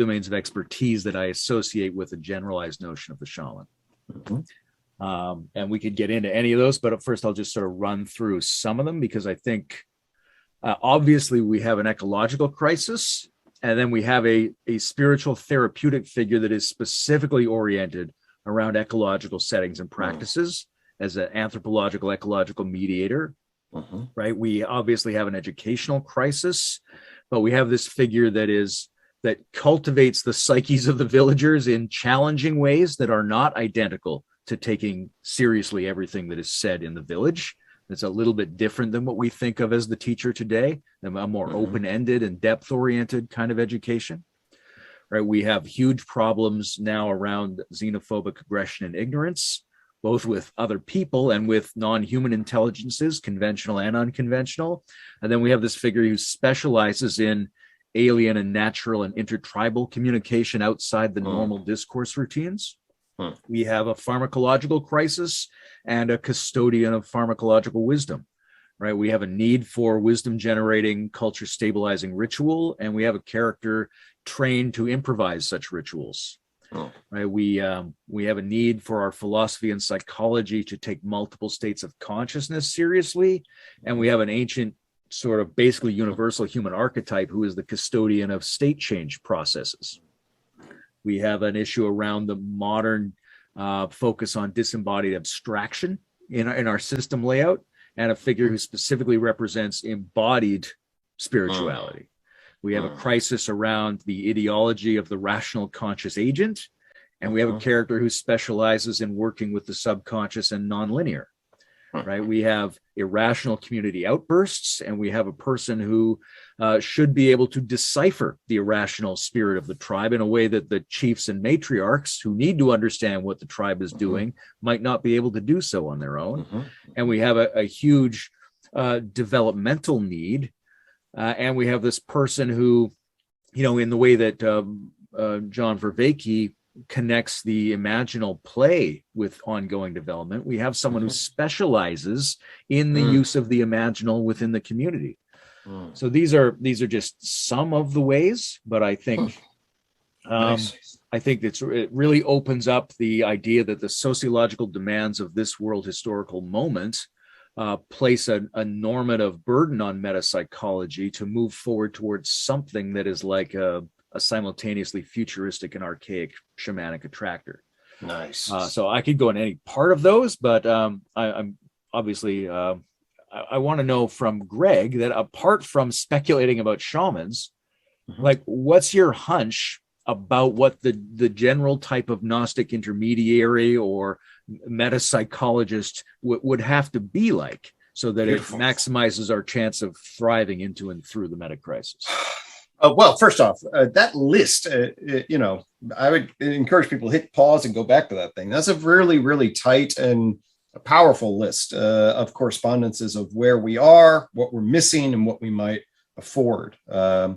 domains of expertise that I associate with a generalized notion of the shaman. And we could get into any of those, but at first I'll just sort of run through some of them, because I think obviously we have an ecological crisis, and then we have a spiritual therapeutic figure that is specifically oriented around ecological settings and practices as an anthropological ecological mediator. Right? We obviously have an educational crisis, but we have this figure that cultivates the psyches of the villagers in challenging ways that are not identical to taking seriously everything that is said in the village. It's a little bit different than what we think of as the teacher today, a more open-ended and depth-oriented kind of education. Right? We have huge problems now around xenophobic aggression and ignorance, both with other people and with non-human intelligences, conventional and unconventional. And then we have this figure who specializes in alien and natural and intertribal communication outside the normal discourse routines. We have a pharmacological crisis and a custodian of pharmacological wisdom, right? We have a need for wisdom generating, culture stabilizing ritual, and we have a character trained to improvise such rituals. Right? We have a need for our philosophy and psychology to take multiple states of consciousness seriously, and we have an ancient sort of basically universal human archetype who is the custodian of state change processes. We have an issue around the modern focus on disembodied abstraction in our system layout, and a figure who specifically represents embodied spirituality. We have a crisis around the ideology of the rational conscious agent, and we have a character who specializes in working with the subconscious and nonlinear. Right? We have irrational community outbursts, and we have a person who should be able to decipher the irrational spirit of the tribe in a way that the chiefs and matriarchs who need to understand what the tribe is doing might not be able to do so on their own. And we have a huge developmental need. And we have this person who, in the way that John Vervaeke connects the imaginal play with ongoing development, we have someone who specializes in the use of the imaginal within the community. So these are just some of the ways, but I think it really opens up the idea that the sociological demands of this world historical moment place a normative burden on metapsychology to move forward towards something that is like a simultaneously futuristic and archaic shamanic attractor. Nice. So I could go in any part of those, but I'm obviously I want to know from Greg that apart from speculating about shamans, like what's your hunch about what the general type of Gnostic intermediary or metapsychologist would have to be like, so that it maximizes our chance of thriving into and through the meta crisis? Well, first off, that list, I would encourage people to hit pause and go back to that thing. That's a really, really tight and a powerful list of correspondences of where we are, what we're missing, and what we might afford.